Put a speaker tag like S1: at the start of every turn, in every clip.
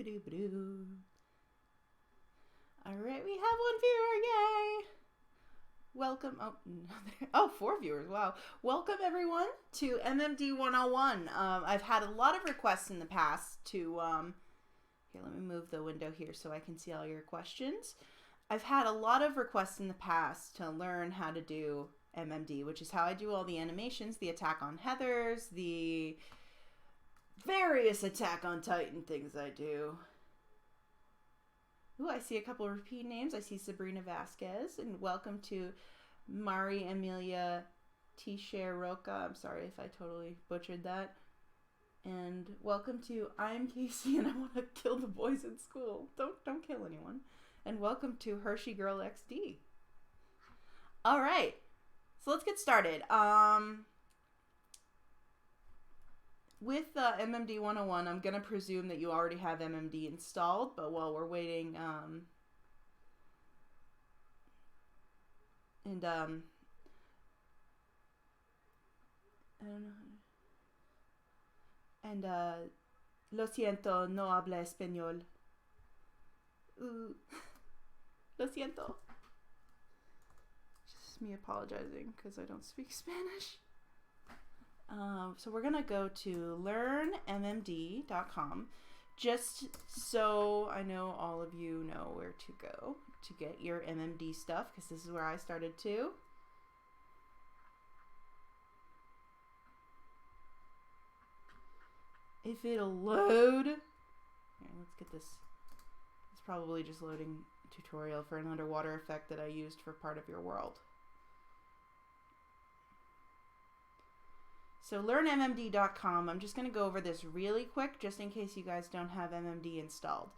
S1: Alright, we have one viewer, yay! Welcome, oh, 4 viewers, wow. Welcome everyone to MMD 101. I've had a lot of requests in the past to, here, let me move the window here so I can see all your questions. I've had a lot of requests in the past to learn how to do MMD, which is how I do all the animations, the Attack on Heathers, the various Attack on Titan things I do. Ooh, I see a couple of repeat names. I see Sabrina Vasquez, and welcome to Mari Emilia Tisheroka. I'm sorry if I totally butchered that. And welcome to I'm Casey and I want to kill the boys in school. Don't kill anyone. And welcome to Hershey Girl XD. All right, so let's get started. With MMD 101, I'm going to presume that you already have MMD installed, but while we're waiting, I don't know. And, lo siento, no habla español. Lo siento. Just me apologizing because I don't speak Spanish. So we're going to go to learnmmd.com just so I know all of you know where to go to get your MMD stuff, because this is where I started too. If it'll load. Here, let's get this. It's probably just loading a tutorial for an underwater effect that I used for part of your world. So learnmmd.com, I'm just going to go over this really quick just in case you guys don't have MMD installed.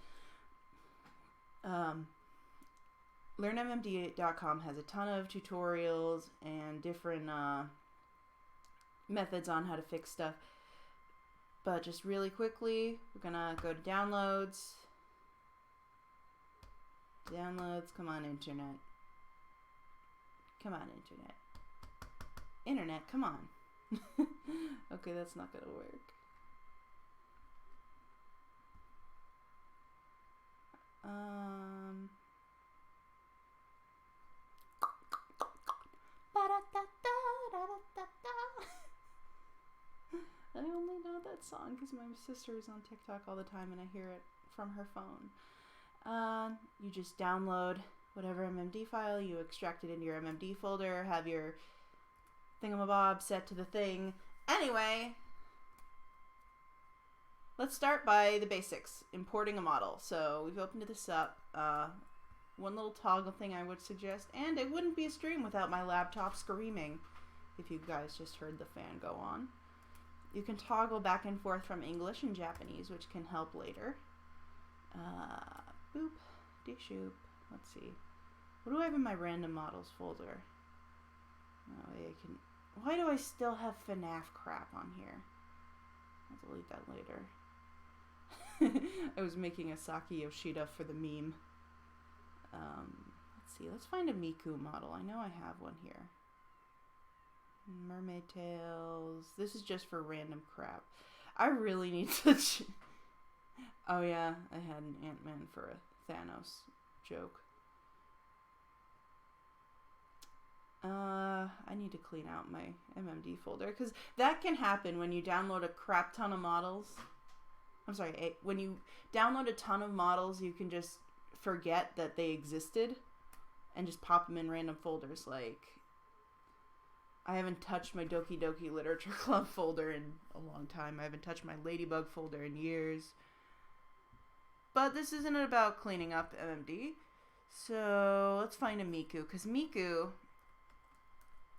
S1: Learnmmd.com has a ton of tutorials and different methods on how to fix stuff. But just really quickly, we're going to go to downloads. Downloads, come on internet. Come on internet. Internet, come on. Okay, that's not gonna work. I only know that song because my sister is on TikTok all the time and I hear it from her phone. You just download whatever MMD file, you extract it into your MMD folder, have your thingamabob set to the thing. Anyway, let's start by the basics, importing a model. So we've opened this up. One little toggle thing I would suggest, and it wouldn't be a stream without my laptop screaming if you guys just heard the fan go on. You can toggle back and forth from English and Japanese, which can help later. Boop, de-shoop. Let's see. What do I have in my random models folder? Oh, I can. Why do I still have FNAF crap on here? I'll delete that later. I was making a Saki Yoshida for the meme. Let's see. Let's find a Miku model. I know I have one here. Mermaid tails. This is just for random crap. I really need to... Oh yeah, I had an Ant-Man for a Thanos joke. I need to clean out my MMD folder because that can happen when you download a crap ton of models. I'm sorry, when you download a ton of models, you can just forget that they existed and just pop them in random folders. Like, I haven't touched my Doki Doki Literature Club folder in a long time. I haven't touched my Ladybug folder in years. But this isn't about cleaning up MMD. So let's find a Miku, because Miku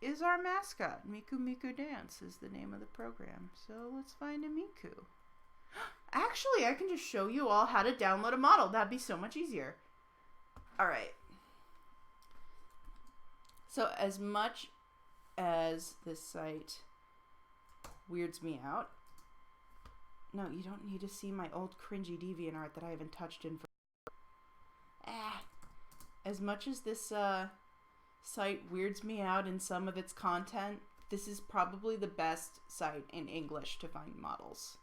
S1: is our mascot. Miku Miku Dance is the name of the program. So let's find a Miku. Actually, I can just show you all how to download a model. That'd be so much easier. Alright. So as much as this site weirds me out. No, you don't need to see my old cringy DeviantArt that I haven't touched in for... As much as this site weirds me out in some of its content, this is probably the best site in English to find models.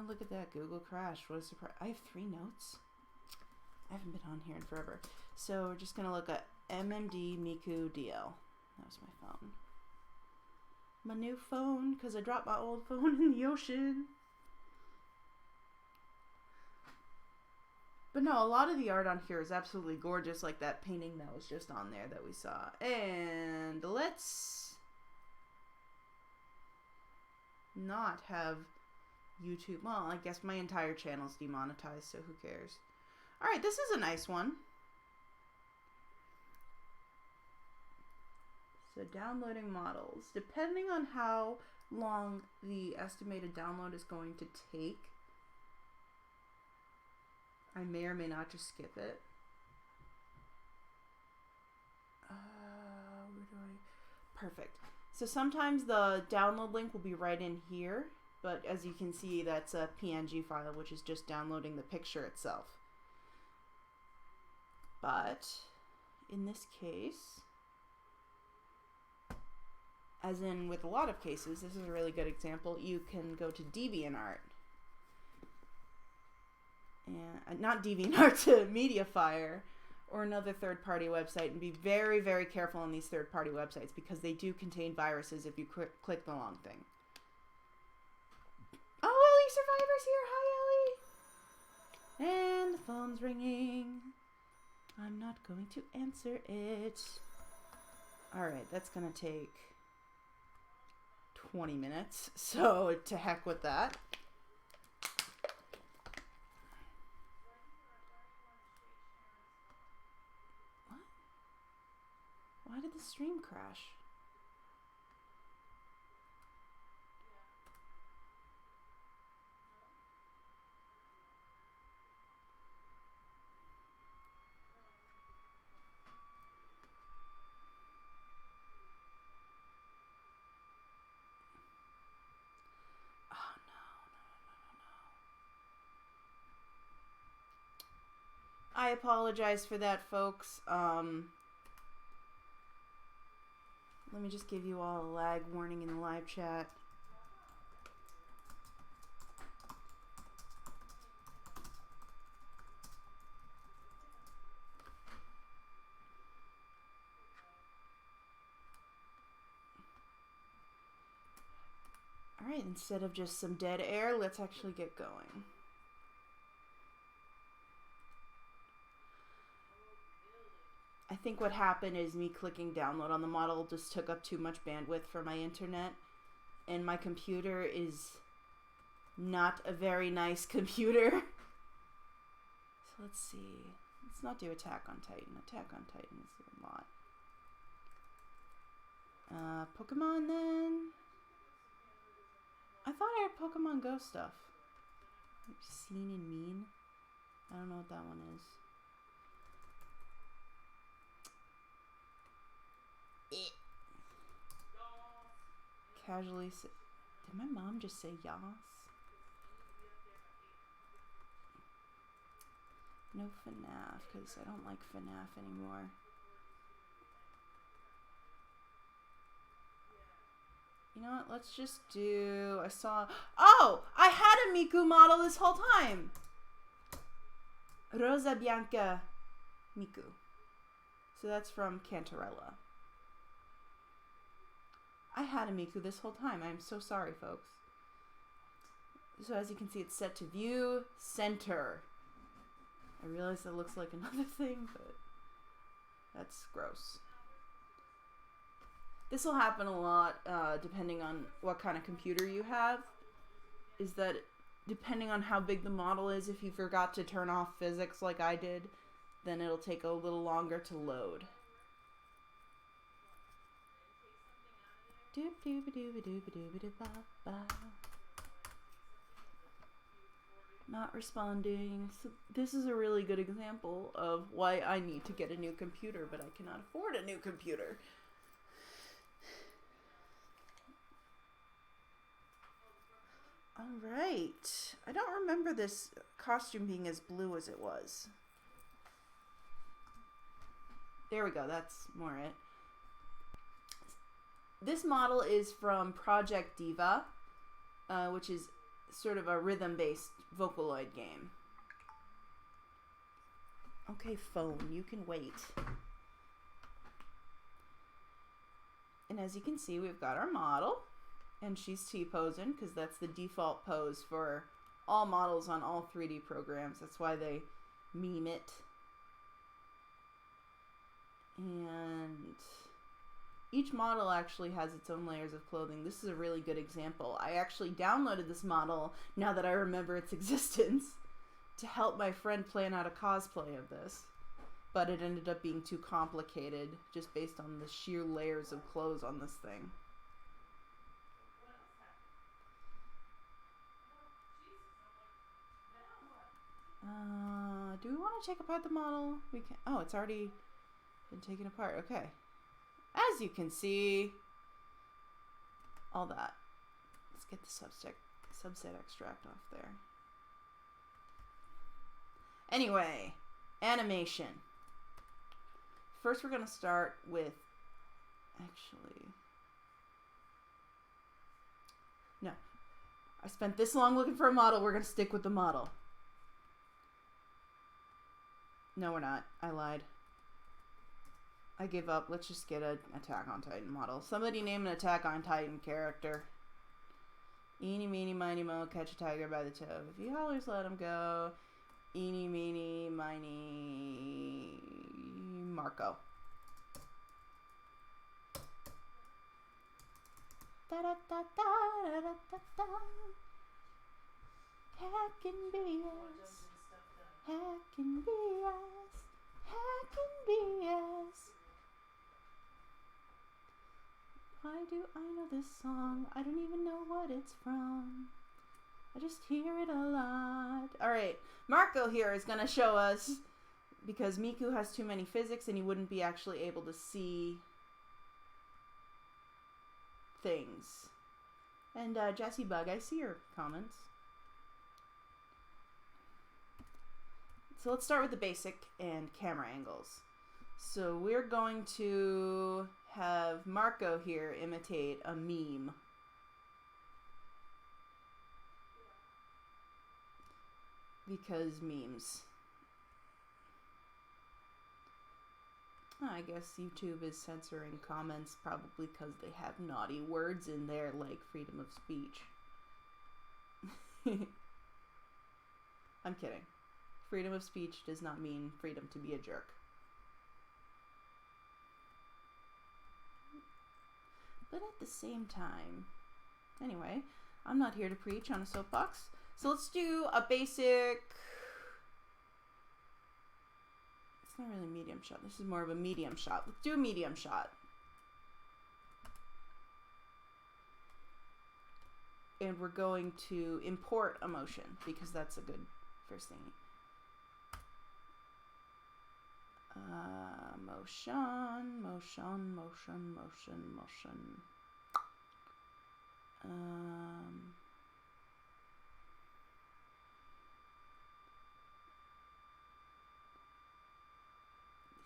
S1: Oh, look at that. Google crashed. What a surprise. I have 3 notes. I haven't been on here in forever. So we're just going to look at MMD Miku DL. That was my phone. My new phone, because I dropped my old phone in the ocean. But no, a lot of the art on here is absolutely gorgeous, like that painting that was just on there that we saw. And let's not have YouTube. Well, I guess my entire channel's demonetized, so who cares? Alright, this is a nice one. So downloading models. Depending on how long the estimated download is going to take, I may or may not just skip it. Perfect. So sometimes the download link will be right in here, but as you can see, that's a PNG file, which is just downloading the picture itself. But in this case, as in with a lot of cases, this is a really good example. You can go to DeviantArt. And not DeviantArt, to Mediafire or another third-party website, and be very, very careful on these third-party websites because they do contain viruses if you click the wrong thing. Oh, Ellie Survivor's here! Hi, Ellie! And the phone's ringing. I'm not going to answer it. Alright, that's gonna take 20 minutes, so to heck with that. Why did the stream crash? Oh no. I apologize for that, folks. Let me just give you all a lag warning in the live chat. Alright, instead of just some dead air, let's actually get going. I think what happened is me clicking download on the model just took up too much bandwidth for my internet, and my computer is not a very nice computer. So let's see. Let's not do Attack on Titan. Attack on Titan is a lot. Pokemon then? I thought I had Pokemon Go stuff. Seen and Mean? I don't know what that one is. Casually say, did my mom just say yas? No FNAF, because I don't like FNAF anymore. You know what, let's just do, oh! I had a Miku model this whole time! Rosa Bianca Miku. So that's from Cantarella. I had a Miku this whole time. I'm so sorry, folks. So as you can see, it's set to view center. I realize that looks like another thing, but that's gross. This will happen a lot depending on what kind of computer you have. Is that depending on how big the model is, if you forgot to turn off physics like I did, then it'll take a little longer to load. Not responding. So this is a really good example of why I need to get a new computer, but I cannot afford a new computer. Alright. I don't remember this costume being as blue as it was. There we go. That's more it. This model is from Project Diva, which is sort of a rhythm-based Vocaloid game. Okay, phone, you can wait. And as you can see, we've got our model, and she's T-posing because that's the default pose for all models on all 3D programs. That's why they meme it. And each model actually has its own layers of clothing. This is a really good example. I actually downloaded this model, now that I remember its existence, to help my friend plan out a cosplay of this. But it ended up being too complicated just based on the sheer layers of clothes on this thing. Do we want to take apart the model? We can. Oh, it's already been taken apart. Okay. As you can see, all that. Let's get the subset extract off there. Anyway, animation. First, we're going to start with, actually, no. I spent this long looking for a model. We're going to stick with the model. No, we're not. I lied. I give up. Let's just get an Attack on Titan model. Somebody name an Attack on Titan character. Eeny, meeny, miny, mo, catch a tiger by the toe. If he hollers, let him go. Eeny, meeny, miny, Marco. Da da da da da da da. Heck and BS. Heck and BS. Heck and BS. Why do I know this song? I don't even know what it's from. I just hear it a lot. Alright, Marco here is going to show us, because Miku has too many physics and he wouldn't be actually able to see things. And Jesse Bug, I see your comments. So let's start with the basic and camera angles. So we're going to have Marco here imitate a meme. Because memes. I guess YouTube is censoring comments probably because they have naughty words in there like freedom of speech. I'm kidding. Freedom of speech does not mean freedom to be a jerk. But at the same time, anyway, I'm not here to preach on a soapbox. So let's do a basic, it's not really a medium shot. This is more of a medium shot. Let's do a medium shot. And we're going to import a motion because that's a good first thing. Motion, motion, motion, motion, motion.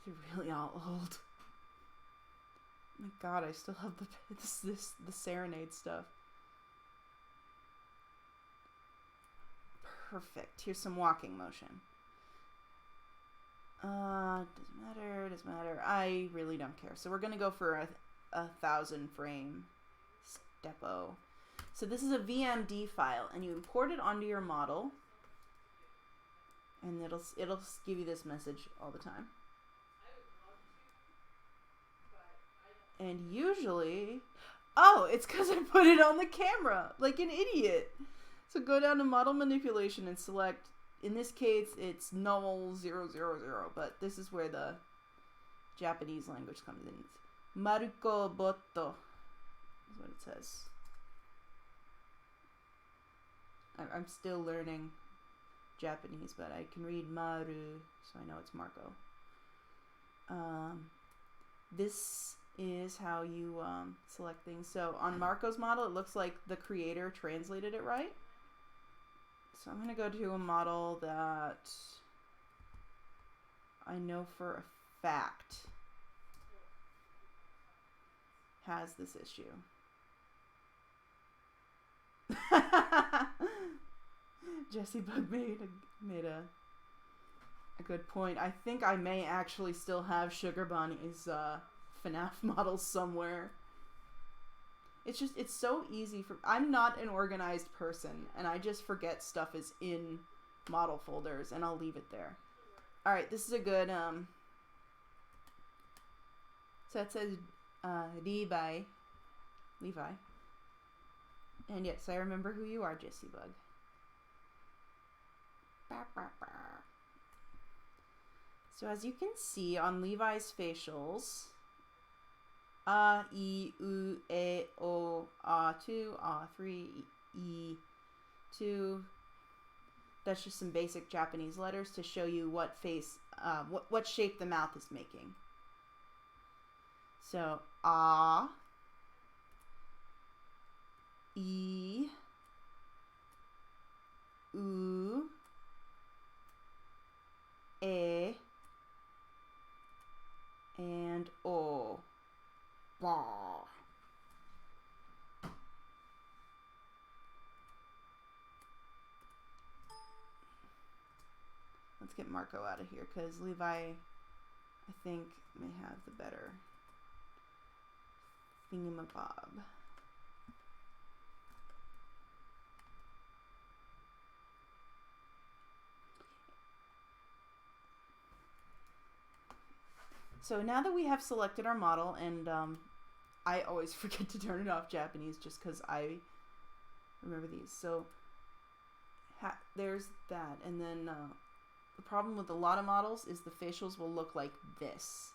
S1: These are really all old. My God, I still have the serenade stuff. Perfect. Here's some walking motion. Doesn't matter. I really don't care. So we're gonna go for a 1,000 frame stepo. So this is a VMD file, and you import it onto your model, and it'll give you this message all the time. And usually, oh, it's because I put it on the camera like an idiot. So go down to model manipulation and select. In this case, it's null 000, but this is where the Japanese language comes in. It's Maruko Botto is what it says. I'm still learning Japanese, but I can read Maru, so I know it's Marco. This is how you select things. So on Marco's model, it looks like the creator translated it right. So I'm going to go to a model that I know for a fact has this issue. Jesse Bug made a good point. I think I may actually still have Sugar Bunny's FNAF models somewhere. It's so easy for... I'm not an organized person, and I just forget stuff is in model folders, and I'll leave it there. Alright, this is a good, so it says, Levi. And yes, I remember who you are, Jesse Bug. So as you can see on Levi's facials, A, I, U, E, O, A2, A3, E2. That's just some basic Japanese letters to show you what face, what shape the mouth is making. So, A, I, U, E, and O. Bah. Let's get Marco out of here, because Levi, I think, may have the better thingamabob. So now that we have selected our model, and I always forget to turn it off Japanese just because I remember these. So there's that, and then the problem with a lot of models is the facials will look like this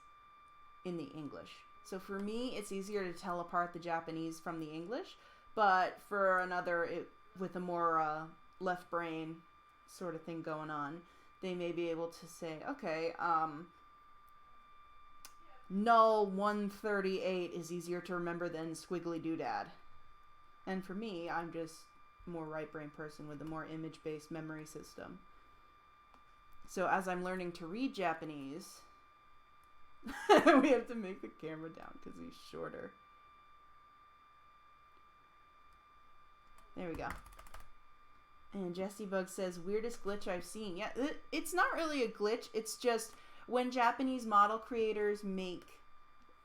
S1: in the English. So for me, it's easier to tell apart the Japanese from the English, but for another, with a more left brain sort of thing going on, they may be able to say, okay, null 138 is easier to remember than squiggly doodad. And for me, I'm just a more right brain person with a more image-based memory system. So as I'm learning to read Japanese, we have to make the camera down because he's shorter. There we go. And Jesse Bug says, weirdest glitch I've seen. Yeah, it's not really a glitch. It's just when Japanese model creators make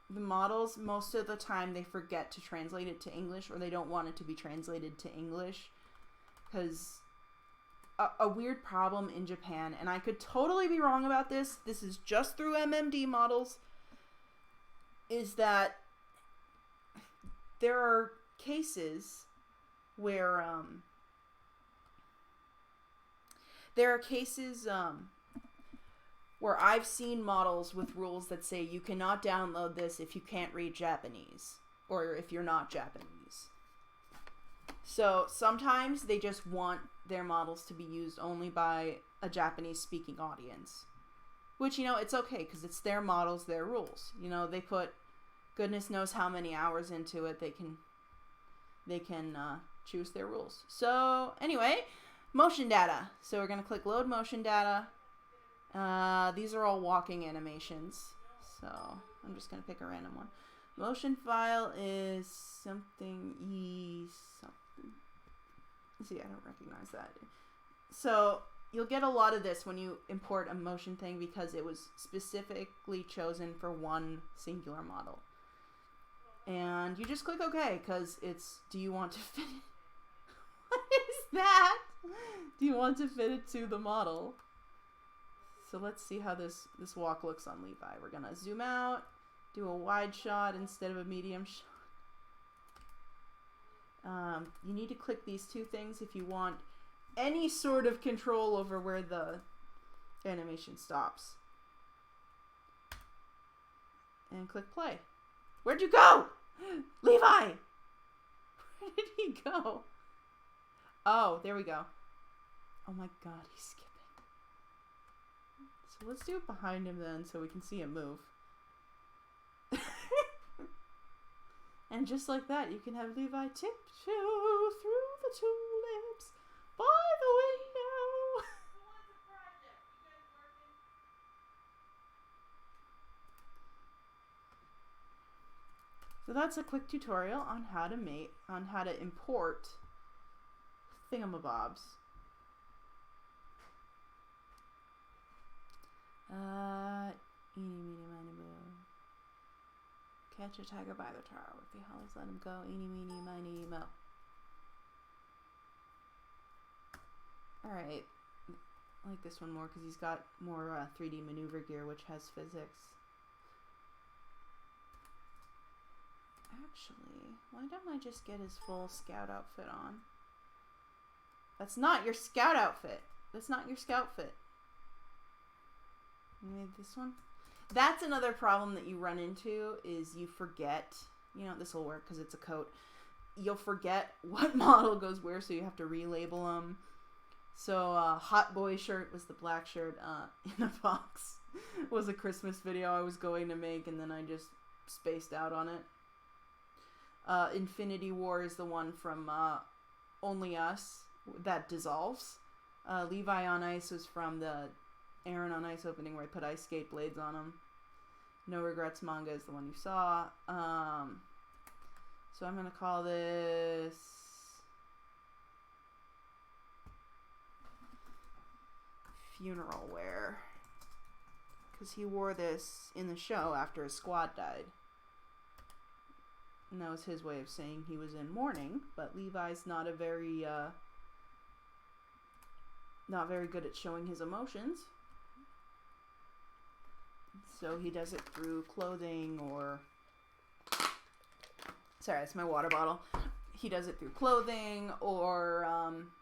S1: the models, most of the time they forget to translate it to English, or they don't want it to be translated to English. Because a weird problem in Japan, and I could totally be wrong about this, this is just through MMD models, is that there are cases where where I've seen models with rules that say you cannot download this if you can't read Japanese, or if you're not Japanese. So sometimes they just want their models to be used only by a Japanese speaking audience, which, you know, it's okay because it's their models, their rules. You know, they put goodness knows how many hours into it. They can choose their rules. So anyway, motion data. So we're going to click load motion data. These are all walking animations, so I'm just going to pick a random one. Motion file is something something. See, I don't recognize that. So you'll get a lot of this when you import a motion thing because it was specifically chosen for one singular model. And you just click OK because it's, do you want to fit it? What is that? Do you want to fit it to the model? So let's see how this walk looks on Levi. We're going to zoom out, do a wide shot instead of a medium shot. You need to click these two things if you want any sort of control over where the animation stops. And click play. Where'd you go? Levi! Where did he go? Oh, there we go. Oh my god, he's skipping. So let's do it behind him then so we can see him move. And just like that, you can have Levi tiptoe through the tulips by the window. So that's a quick tutorial on how to import thingamabobs. Eeny, meeny, miny, moe. Catch a tiger by the tail. If he hollers, let him go. Eeny, meeny, miny, moe. Alright. I like this one more because he's got more 3D maneuver gear, which has physics. Actually, why don't I just get his full scout outfit on? That's not your scout outfit. That's not your scout fit. Maybe this one? That's another problem that you run into is you forget. You know, this will work because it's a coat. You'll forget what model goes where, so you have to relabel them. So, Hot Boy shirt was the black shirt in a box. Was a Christmas video I was going to make, and then I just spaced out on it. Infinity War is the one from Only Us that dissolves. Levi on Ice was from the Aaron on Ice opening where I put ice skate blades on him. No Regrets manga is the one you saw. So I'm going to call this funeral wear, because he wore this in the show after his squad died. And that was his way of saying he was in mourning, but Levi's not very good at showing his emotions. So he does it through clothing or... Sorry, that's my water bottle. He does it through clothing or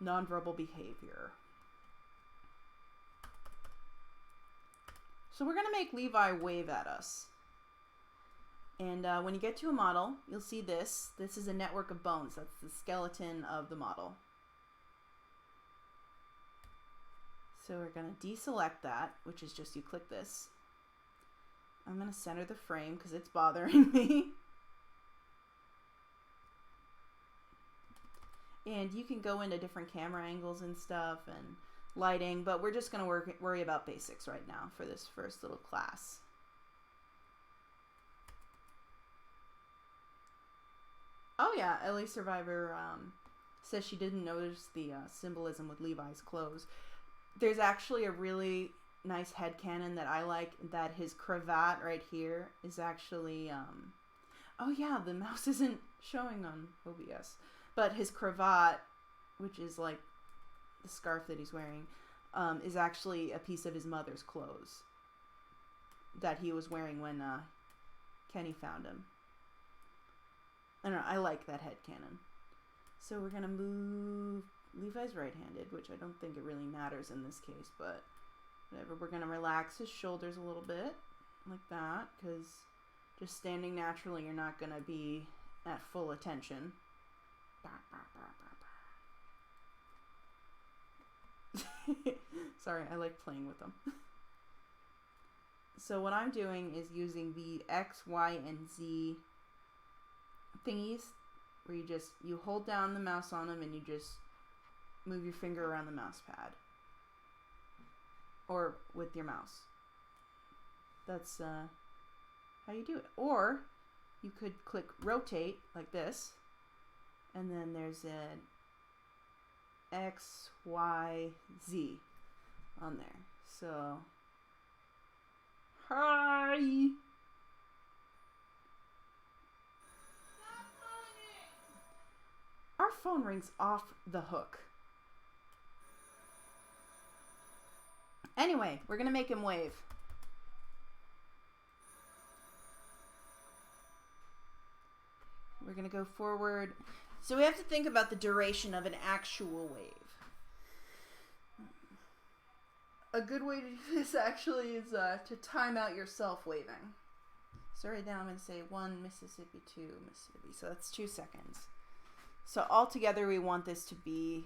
S1: nonverbal behavior. So we're going to make Levi wave at us. And when you get to a model, you'll see this. This is a network of bones. That's the skeleton of the model. So we're going to deselect that, which is just you click this. I'm going to center the frame because it's bothering me. And you can go into different camera angles and stuff and lighting, but we're just going to worry about basics right now for this first little class. Oh yeah, Ellie Survivor says she didn't notice the symbolism with Levi's clothes. There's actually a really nice headcanon that I like, that his cravat right here is actually... oh yeah, the mouse isn't showing on OBS. But his cravat, which is like the scarf that he's wearing, is actually a piece of his mother's clothes that he was wearing when Kenny found him. I don't know, I like that headcanon. So we're going to move... Levi's right-handed, which I don't think it really matters in this case, but whatever. We're going to relax his shoulders a little bit, like that, because just standing naturally, you're not going to be at full attention. Sorry, I like playing with them. So what I'm doing is using the X, Y, and Z thingies, where you hold down the mouse on them and you just move your finger around the mouse pad. Or with your mouse. That's how you do it. Or you could click rotate like this, and then there's an X, Y, Z on there. So, hi! Our phone rings off the hook. Anyway, we're going to make him wave. We're going to go forward. So we have to think about the duration of an actual wave. A good way to do this actually is to time out yourself waving. So right now I'm going to say 1 Mississippi, 2 Mississippi. So that's 2 seconds. So altogether we want this to be,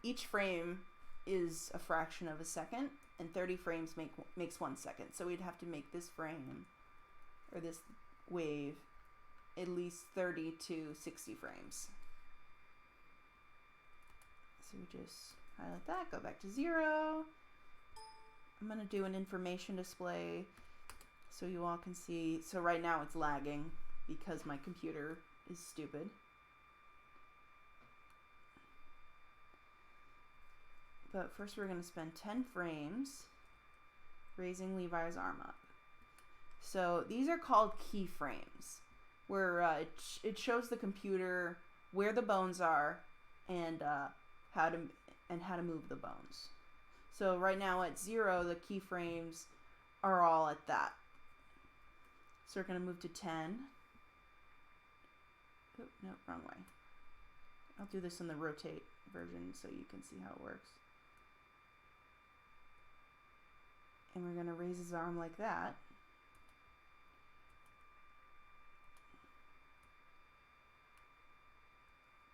S1: each frame is a fraction of a second, and 30 frames makes 1 second. So we'd have to make this frame, or this wave, at least 30 to 60 frames. So we just highlight that, go back to 0. I'm going to do an information display so you all can see. So right now it's lagging because my computer is stupid. But first we're going to spend 10 frames raising Levi's arm up. So these are called keyframes, where it shows the computer where the bones are and how to move the bones. So right now at 0, the keyframes are all at that. So we're going to move to 10. Oh, no, wrong way. I'll do this in the rotate version so you can see how it works. And we're going to raise his arm like that.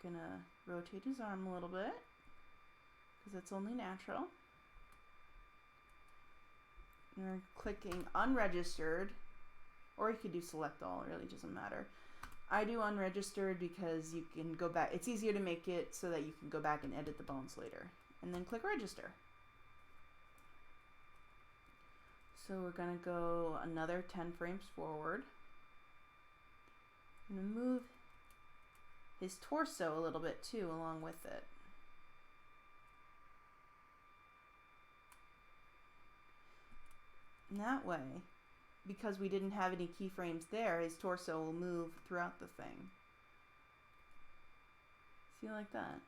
S1: Gonna rotate his arm a little bit because it's only natural. And we're clicking unregistered, or you could do select all, it really doesn't matter. I do unregistered because you can go back. It's easier to make it so that you can go back and edit the bones later. And then click register. So we're gonna go another 10 frames forward. I'm gonna move his torso a little bit too along with it. And that way, because we didn't have any keyframes there, his torso will move throughout the thing. See, like that.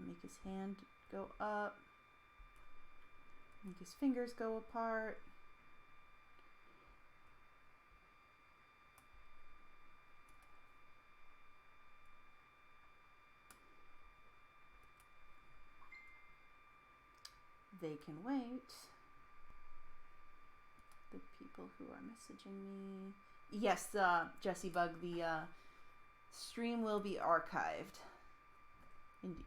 S1: Make his hand go up, make his fingers go apart. They can wait. The people who are messaging me. Yes, Jesse Bug, the stream will be archived. Indeed.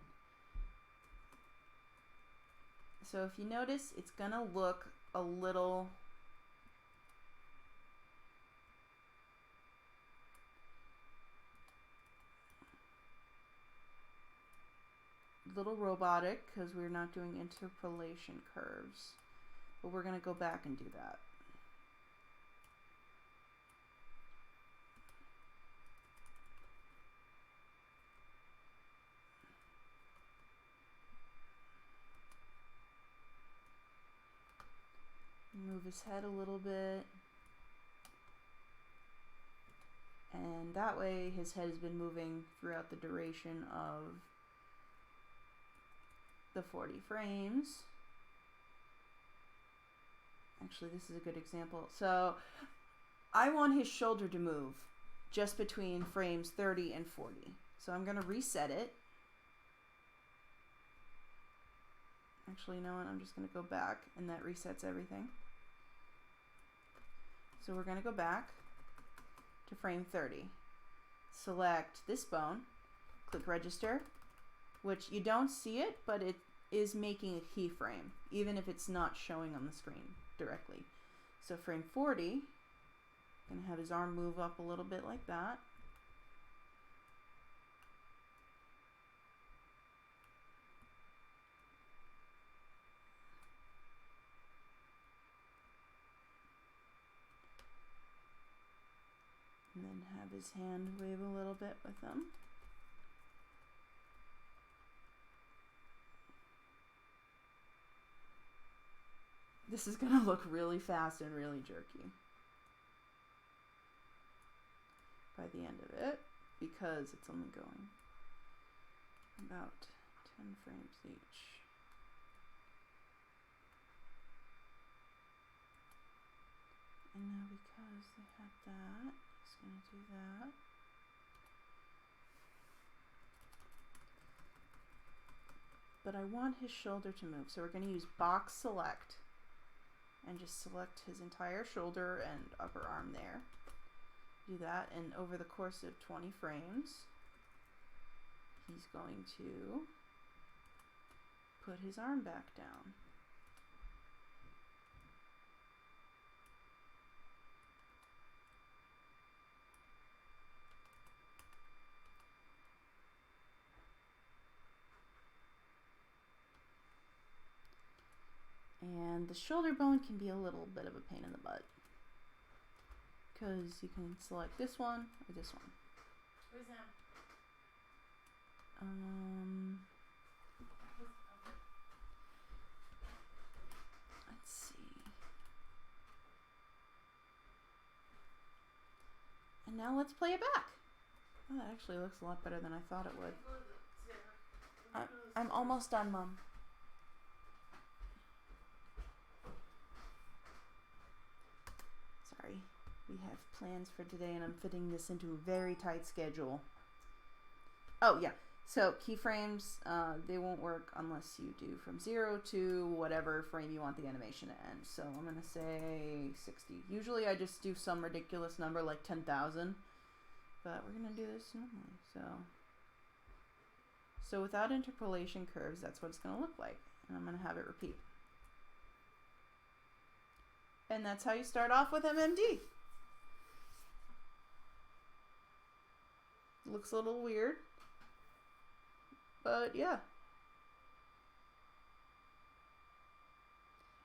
S1: So if you notice, it's gonna look a little robotic because we're not doing interpolation curves, but we're gonna go back and do that. Move his head a little bit, and that way his head has been moving throughout the duration of the 40 frames. Actually, this is a good example. So I want his shoulder to move just between frames 30 and 40. So I'm going to reset it. Actually, you know what? I'm just going to go back, and that resets everything. So we're going to go back to frame 30. Select this bone, click register, which you don't see it, but it is making a keyframe, even if it's not showing on the screen directly. So frame 40, going to have his arm move up a little bit like that. And then have his hand wave a little bit with them. This is going to look really fast and really jerky by the end of it, because it's only going about 10 frames each. And now because they have that, it's going to do that. But I want his shoulder to move, so we're going to use box select and just select his entire shoulder and upper arm there. Do that, and over the course of 20 frames, he's going to put his arm back down. And the shoulder bone can be a little bit of a pain in the butt. because you can select this one or this one.
S2: Where's him?
S1: Let's see. And now let's play it back. Oh, that actually looks a lot better than I thought it would. I'm almost done, Mom. Sorry. We have plans for today and I'm fitting this into a very tight schedule. Oh, yeah. So keyframes, they won't work unless you do from 0 to whatever frame you want the animation to end. So I'm going to say 60. Usually I just do some ridiculous number like 10,000. But we're going to do this normally. So without interpolation curves, that's what it's going to look like. And I'm going to have it repeat. And that's how you start off with MMD. Looks a little weird. But yeah.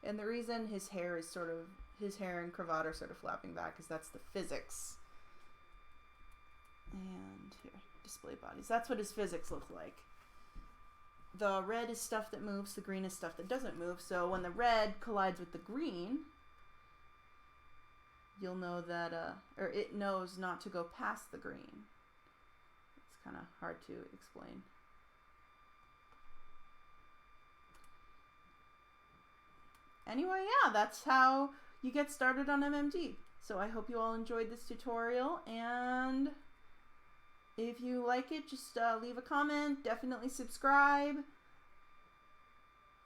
S1: And the reason his hair and cravat are sort of flapping back is that's the physics. And here, display bodies. That's what his physics look like. The red is stuff that moves, the green is stuff that doesn't move. So when the red collides with the green, you'll know that, or it knows not to go past the green. It's kind of hard to explain. Anyway, yeah, that's how you get started on MMD. So I hope you all enjoyed this tutorial, and if you like it, just leave a comment, definitely subscribe,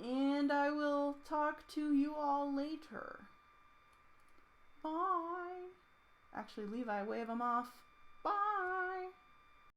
S1: and I will talk to you all later. Bye. Actually, Levi, wave him off. Bye.